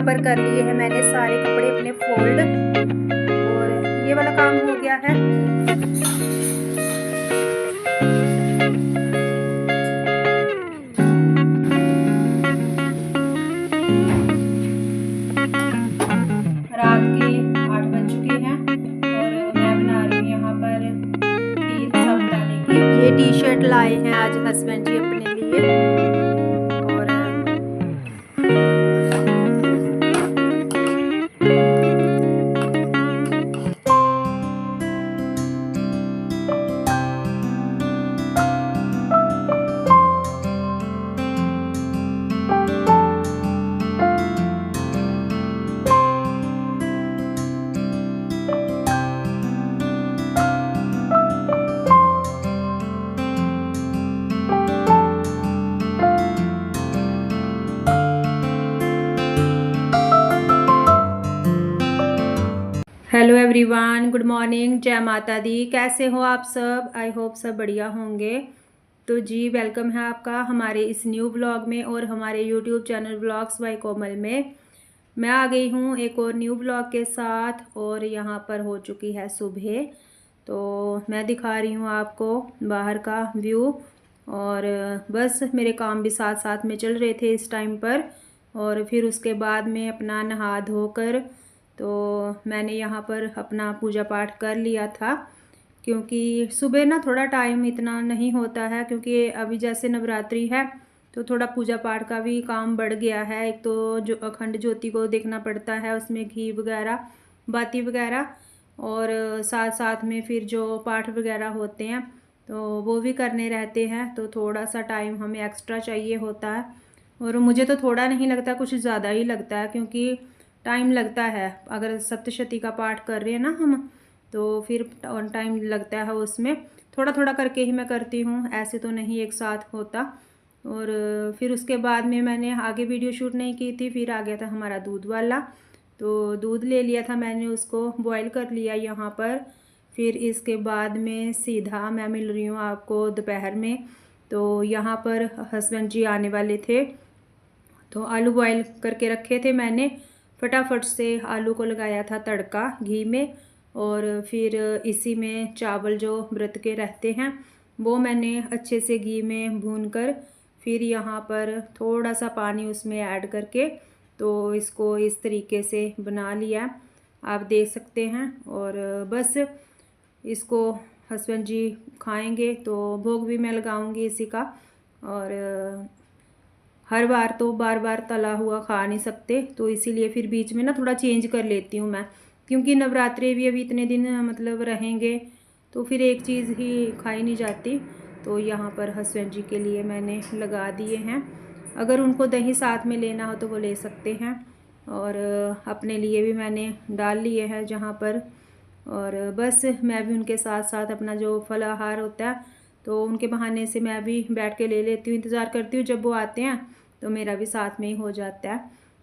पर कर लिए हैं मैंने सारे कपड़े अपने फोल्ड, और ये वाला काम हो गया है। रात के 8 बज चुके हैं और मैं बना रही हूँ यहाँ पर खीर साबूदाने की। ये टी शर्ट लाए हैं आज हस्बैंड जी अपने लिए। हेलो एवरीवन, गुड मॉर्निंग, जय माता दी। कैसे हो आप सब? आई होप सब बढ़िया होंगे। तो जी वेलकम है आपका हमारे इस न्यू ब्लॉग में और हमारे यूट्यूब चैनल ब्लॉग्स बाय कोमल में। मैं आ गई हूँ एक और न्यू ब्लॉग के साथ और यहाँ पर हो चुकी है सुबह। तो मैं दिखा रही हूँ आपको बाहर का व्यू, और बस मेरे काम भी साथ साथ में चल रहे थे इस टाइम पर। और फिर उसके बाद में अपना नहा धोकर तो मैंने यहाँ पर अपना पूजा पाठ कर लिया था, क्योंकि सुबह ना थोड़ा टाइम इतना नहीं होता है, क्योंकि अभी जैसे नवरात्रि है तो थोड़ा पूजा पाठ का भी काम बढ़ गया है। एक तो जो अखंड ज्योति को देखना पड़ता है, उसमें घी वगैरह बाती वगैरह, और साथ साथ में फिर जो पाठ वगैरह होते हैं तो वो भी करने रहते हैं। तो थोड़ा सा टाइम हमें एक्स्ट्रा चाहिए होता है, और मुझे तो थोड़ा नहीं लगता, कुछ ज़्यादा ही लगता है, क्योंकि टाइम लगता है। अगर सप्तशती का पाठ कर रहे हैं ना हम, तो फिर टाइम लगता है उसमें। थोड़ा थोड़ा करके ही मैं करती हूँ, ऐसे तो नहीं एक साथ होता। और फिर उसके बाद में मैंने आगे वीडियो शूट नहीं की थी। फिर आ गया था हमारा दूध वाला, तो दूध ले लिया था मैंने, उसको बॉईल कर लिया यहाँ पर। फिर इसके बाद में सीधा मैं मिल रही हूँ आपको दोपहर में। तो यहाँ पर हस्बैंड जी आने वाले थे, तो आलू बॉईल करके रखे थे मैंने। फटाफट से आलू को लगाया था तड़का घी में, और फिर इसी में चावल जो व्रत के रहते हैं वो मैंने अच्छे से घी में भूनकर फिर यहाँ पर थोड़ा सा पानी उसमें ऐड करके तो इसको इस तरीके से बना लिया, आप देख सकते हैं। और बस इसको हस्बैंड जी खाएंगे तो भोग भी मैं लगाऊंगी इसी का। और हर बार तो बार बार तला हुआ खा नहीं सकते, तो इसीलिए फिर बीच में ना थोड़ा चेंज कर लेती हूँ मैं, क्योंकि नवरात्रे भी अभी इतने दिन मतलब रहेंगे तो फिर एक चीज़ ही खाई नहीं जाती। तो यहाँ पर हस्बैंड जी के लिए मैंने लगा दिए हैं। अगर उनको दही साथ में लेना हो तो वो ले सकते हैं, और अपने लिए भी मैंने डाल लिए हैं जहाँ पर। और बस मैं भी उनके साथ साथ अपना जो फलाहार होता है तो उनके बहाने से मैं भी बैठ के ले लेती हूँ, इंतज़ार करती हूँ जब वो आते हैं तो मेरा भी साथ में ही हो जाता है।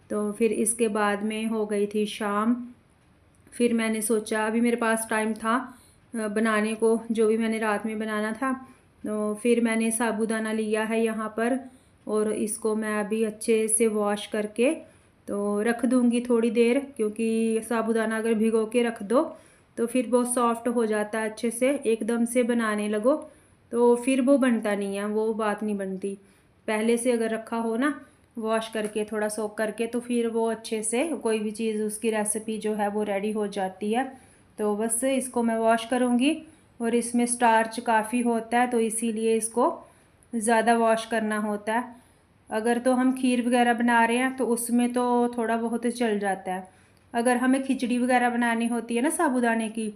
तो फिर इसके बाद में हो गई थी शाम। फिर मैंने सोचा अभी मेरे पास टाइम था बनाने को, जो भी मैंने रात में बनाना था। तो फिर मैंने साबूदाना लिया है यहाँ पर, और इसको मैं अभी अच्छे से वॉश करके तो रख दूँगी थोड़ी देर, क्योंकि साबूदाना अगर भिगो के रख दो तो फिर वो सॉफ्ट हो जाता है अच्छे से। एकदम से बनाने लगो तो फिर वो बनता नहीं है, वो बात नहीं बनती। पहले से अगर रखा हो ना वॉश करके थोड़ा सोक करके, तो फिर वो अच्छे से कोई भी चीज़ उसकी रेसिपी जो है वो रेडी हो जाती है। तो बस इसको मैं वॉश करूँगी, और इसमें स्टार्च काफ़ी होता है तो इसीलिए इसको ज़्यादा वॉश करना होता है। अगर तो हम खीर वगैरह बना रहे हैं तो उसमें तो थोड़ा बहुत चल जाता है। अगर हमें खिचड़ी वगैरह बनानी होती है ना साबूदाने की,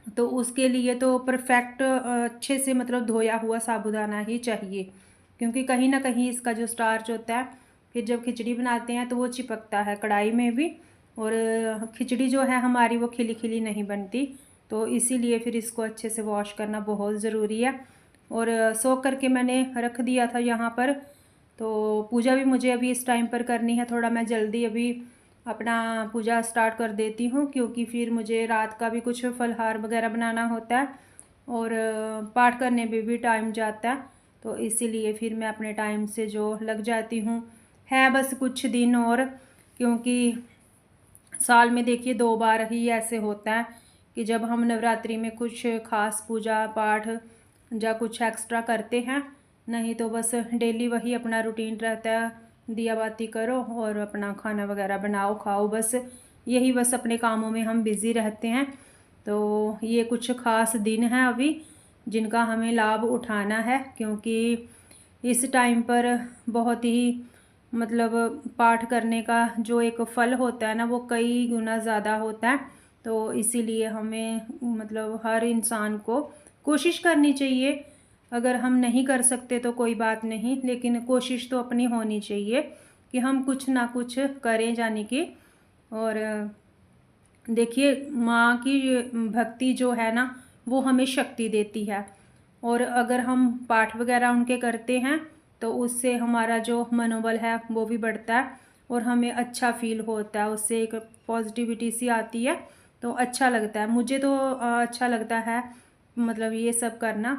तो उसके लिए तो परफेक्ट अच्छे से मतलब धोया हुआ साबूदाना ही चाहिए, क्योंकि कहीं ना कहीं इसका जो स्टार्च होता है फिर जब खिचड़ी बनाते हैं तो वो चिपकता है कढ़ाई में भी, और खिचड़ी जो है हमारी वो खिली खिली नहीं बनती। तो इसीलिए फिर इसको अच्छे से वॉश करना बहुत ज़रूरी है। और सोख करके मैंने रख दिया था यहाँ पर। तो पूजा भी मुझे अभी इस टाइम पर करनी है, थोड़ा मैं जल्दी अभी अपना पूजा स्टार्ट कर देती हूँ, क्योंकि फिर मुझे रात का भी कुछ फलहार वगैरह बनाना होता है, और पाठ करने में भी टाइम जाता है। तो इसीलिए फिर मैं अपने टाइम से जो लग जाती हूँ। है बस कुछ दिन और, क्योंकि साल में देखिए 2 बार ही ऐसे होता है कि जब हम नवरात्रि में कुछ खास पूजा पाठ या कुछ एक्स्ट्रा करते हैं, नहीं तो बस डेली वही अपना रूटीन रहता है, दिया बाती करो और अपना खाना वगैरह बनाओ खाओ, बस यही बस अपने कामों में हम बिज़ी रहते हैं। तो ये कुछ ख़ास दिन हैं अभी जिनका हमें लाभ उठाना है, क्योंकि इस टाइम पर बहुत ही मतलब पाठ करने का जो एक फल होता है ना, वो कई गुना ज़्यादा होता है। तो इसीलिए हमें मतलब हर इंसान को कोशिश करनी चाहिए। अगर हम नहीं कर सकते तो कोई बात नहीं, लेकिन कोशिश तो अपनी होनी चाहिए कि हम कुछ ना कुछ करें जाने की। और देखिए माँ की भक्ति जो है ना, वो हमें शक्ति देती है, और अगर हम पाठ वगैरह उनके करते हैं तो उससे हमारा जो मनोबल है वो भी बढ़ता है और हमें अच्छा फील होता है, उससे एक पॉजिटिविटी सी आती है, तो अच्छा लगता है। मुझे तो अच्छा लगता है मतलब ये सब करना।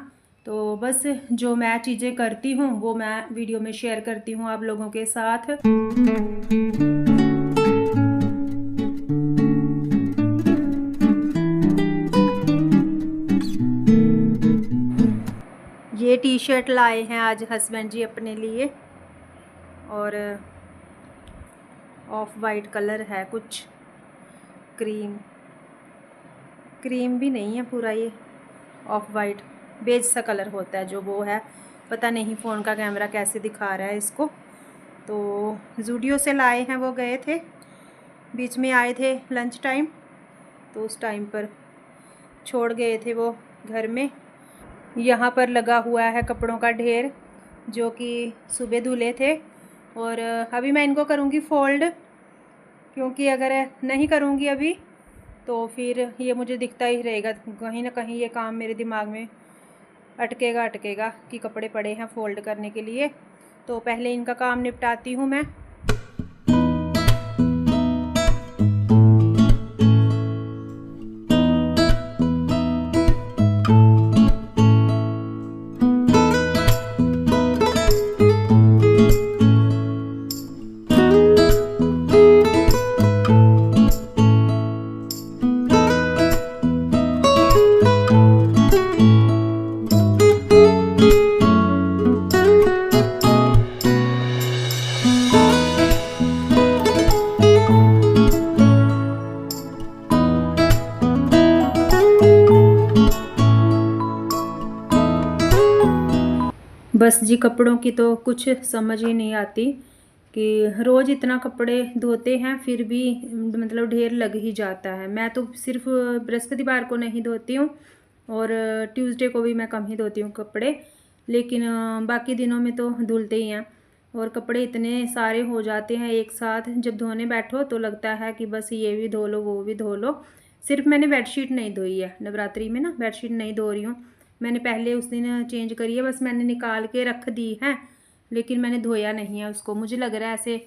तो बस जो मैं चीज़ें करती हूँ वो मैं वीडियो में शेयर करती हूँ आप लोगों के साथ। ये टी शर्ट लाए हैं आज हस्बैंड जी अपने लिए, और ऑफ वाइट कलर है, कुछ क्रीम क्रीम भी नहीं है पूरा, ये ऑफ वाइट बेज सा कलर होता है जो वो है, पता नहीं फ़ोन का कैमरा कैसे दिखा रहा है इसको। तो ज़ूडियो से लाए हैं, वो गए थे बीच में, आए थे लंच टाइम, तो उस टाइम पर छोड़ गए थे वो घर में। यहाँ पर लगा हुआ है कपड़ों का ढेर जो कि सुबह धुले थे, और अभी मैं इनको करूँगी फ़ोल्ड, क्योंकि अगर नहीं करूँगी अभी तो फिर ये मुझे दिखता ही रहेगा, कहीं ना कहीं ये काम मेरे दिमाग में अटकेगा कि कपड़े पड़े हैं फ़ोल्ड करने के लिए। तो पहले इनका काम निपटाती हूँ मैं। बस जी कपड़ों की तो कुछ समझ ही नहीं आती कि रोज़ इतना कपड़े धोते हैं फिर भी मतलब ढेर लग ही जाता है। मैं तो सिर्फ बृहस्पतिवार को नहीं धोती हूँ और ट्यूसडे को भी मैं कम ही धोती हूँ कपड़े, लेकिन बाकी दिनों में तो धुलते ही हैं। और कपड़े इतने सारे हो जाते हैं एक साथ, जब धोने बैठो तो लगता है कि बस ये भी धो लो वो भी धो लो। सिर्फ मैंने बेडशीट नहीं धोई है नवरात्रि में ना, बेडशीट नहीं धो रही हूँ मैंने, पहले उस दिन चेंज करी है, बस मैंने निकाल के रख दी है, लेकिन मैंने धोया नहीं है उसको। मुझे लग रहा है ऐसे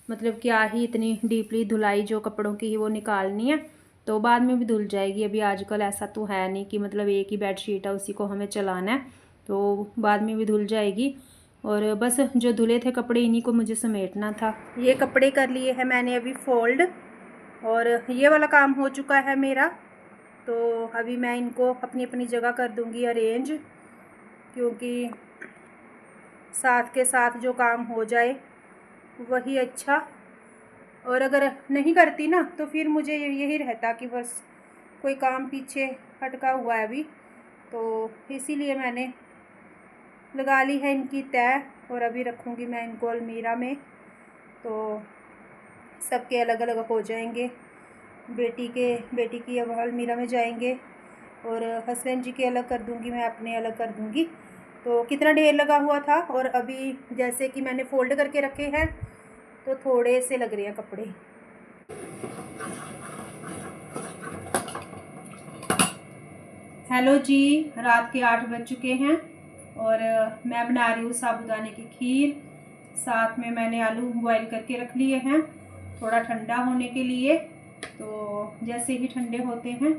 मतलब क्या ही इतनी डीपली धुलाई जो कपड़ों की वो निकालनी है, तो बाद में भी धुल जाएगी। अभी आजकल ऐसा तो है नहीं कि मतलब एक ही बेडशीट है उसी को हमें चलाना है, तो बाद में भी धुल जाएगी। और बस जो धुले थे कपड़े इन्हीं को मुझे समेटना था। ये कपड़े कर लिए हैं मैंने अभी फ़ोल्ड, और ये वाला काम हो चुका है मेरा। तो अभी मैं इनको अपनी अपनी जगह कर दूंगी अरेंज, क्योंकि साथ के साथ जो काम हो जाए वही अच्छा। और अगर नहीं करती ना तो फिर मुझे यही रहता कि बस कोई काम पीछे हटका हुआ है अभी, तो इसीलिए मैंने लगा ली है इनकी तय, और अभी रखूँगी मैं इनको अलमीरा में, तो सबके अलग अलग हो जाएंगे। बेटी की अब अलमीरा में जाएंगे, और हस्बैंड जी के अलग कर दूंगी मैं, अपने अलग कर दूंगी। तो कितना ढेर लगा हुआ था, और अभी जैसे कि मैंने फ़ोल्ड करके रखे हैं तो थोड़े से लग रहे हैं कपड़े। हेलो जी, रात के 8 बज चुके हैं और मैं बना रही हूँ साबूदाने की खीर। साथ में मैंने आलू बॉईल करके रख लिए हैं थोड़ा ठंडा होने के लिए, तो जैसे ही ठंडे होते हैं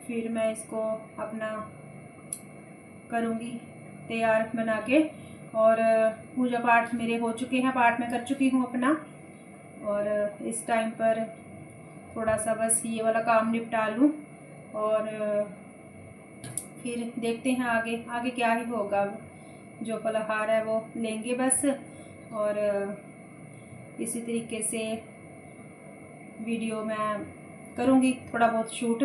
फिर मैं इसको अपना करूँगी तैयार बना के। और पूजा पाठ मेरे हो चुके हैं, पाठ मैं कर चुकी हूँ अपना, और इस टाइम पर थोड़ा सा बस ये वाला काम निपटा लूँ और फिर देखते हैं आगे आगे क्या ही होगा। अब जो फलाहार है वो लेंगे बस, और इसी तरीके से वीडियो मैं करूँगी थोड़ा बहुत शूट,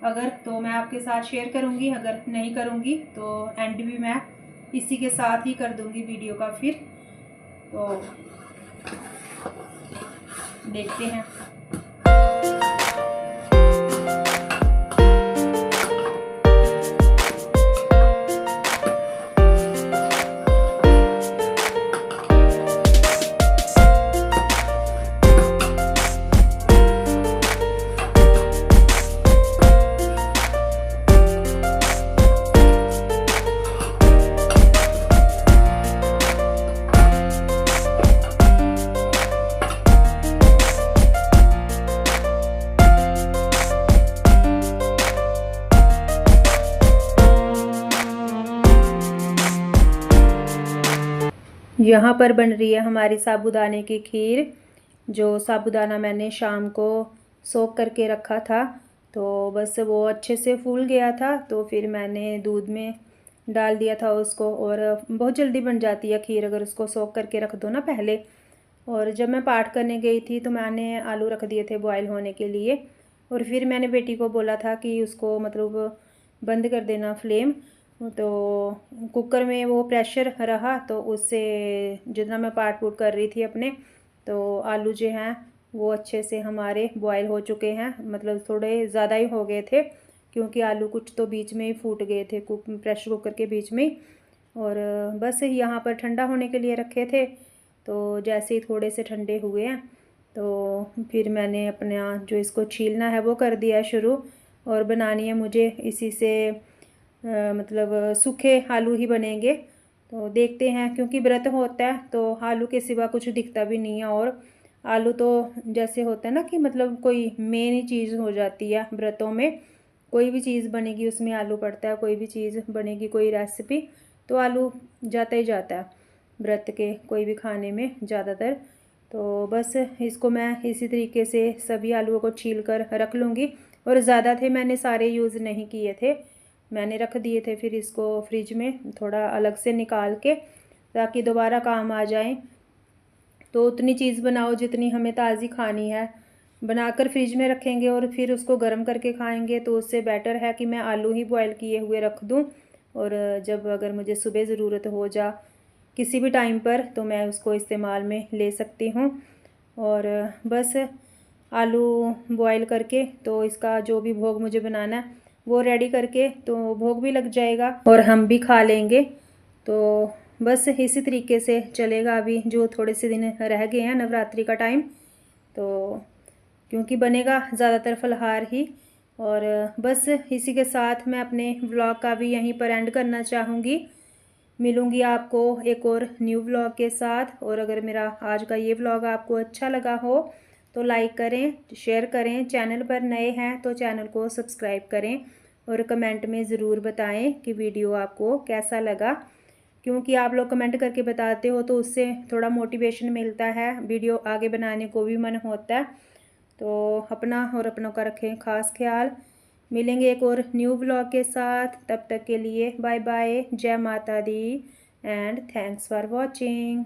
अगर तो मैं आपके साथ शेयर करूँगी, अगर नहीं करूँगी तो एंड भी मैं इसी के साथ ही कर दूँगी वीडियो का। फिर तो देखते हैं। यहाँ पर बन रही है हमारी साबूदाने की खीर। जो साबूदाना मैंने शाम को सोख करके रखा था, तो बस वो अच्छे से फूल गया था, तो फिर मैंने दूध में डाल दिया था उसको। और बहुत जल्दी बन जाती है खीर अगर उसको सोख करके रख दो ना पहले। और जब मैं पाठ करने गई थी तो मैंने आलू रख दिए थे बॉयल होने के लिए, और फिर मैंने बेटी को बोला था कि उसको मतलब बंद कर देना फ्लेम। तो कुकर में वो प्रेशर रहा, तो उससे जितना मैं पाट पूट कर रही थी अपने, तो आलू जो हैं वो अच्छे से हमारे बॉयल हो चुके हैं। मतलब थोड़े ज़्यादा ही हो गए थे, क्योंकि आलू कुछ तो बीच में ही फूट गए थे प्रेशर कुकर के बीच में। और बस यहाँ पर ठंडा होने के लिए रखे थे, तो जैसे ही थोड़े से ठंडे हुए हैं तो फिर मैंने अपना जो इसको छीलना है वो कर दिया शुरू। और बनानी है मुझे इसी से मतलब सूखे आलू ही बनेंगे। तो देखते हैं, क्योंकि व्रत होता है तो आलू के सिवा कुछ दिखता भी नहीं है। और आलू तो जैसे होता है ना कि मतलब कोई मेन ही चीज़ हो जाती है व्रतों में। कोई भी चीज़ बनेगी उसमें आलू पड़ता है, कोई भी चीज़ बनेगी कोई रेसिपी तो आलू जाता ही जाता है व्रत के कोई भी खाने में ज़्यादातर। तो बस इसको मैं इसी तरीके से सभी आलूओं को छील कर रख लूँगी। और ज़्यादा थे, मैंने सारे यूज़ नहीं किए थे, मैंने रख दिए थे फिर इसको फ्रिज में थोड़ा अलग से निकाल के, ताकि दोबारा काम आ जाए। तो उतनी चीज़ बनाओ जितनी हमें ताज़ी खानी है, बनाकर फ्रिज में रखेंगे और फिर उसको गर्म करके खाएंगे, तो उससे बेटर है कि मैं आलू ही बॉयल किए हुए रख दूं। और जब अगर मुझे सुबह ज़रूरत हो जा किसी भी टाइम पर, तो मैं उसको इस्तेमाल में ले सकती हूँ। और बस आलू बॉयल करके तो इसका जो भी भोग मुझे बनाना है वो रेडी करके तो भोग भी लग जाएगा और हम भी खा लेंगे। तो बस इसी तरीके से चलेगा अभी जो थोड़े से दिन रह गए हैं नवरात्रि का टाइम। तो क्योंकि बनेगा ज़्यादातर फलाहार ही। और बस इसी के साथ मैं अपने व्लॉग का भी यहीं पर एंड करना चाहूँगी। मिलूँगी आपको एक और न्यू व्लॉग के साथ। और अगर मेरा आज का ये व्लॉग आपको अच्छा लगा हो तो लाइक करें, शेयर करें, चैनल पर नए हैं तो चैनल को सब्सक्राइब करें, और कमेंट में ज़रूर बताएं कि वीडियो आपको कैसा लगा। क्योंकि आप लोग कमेंट करके बताते हो तो उससे थोड़ा मोटिवेशन मिलता है, वीडियो आगे बनाने को भी मन होता है। तो अपना और अपनों का रखें खास ख्याल। मिलेंगे एक और न्यू व्लॉग के साथ, तब तक के लिए बाय बाय, जय माता दी एंड थैंक्स फॉर वॉचिंग।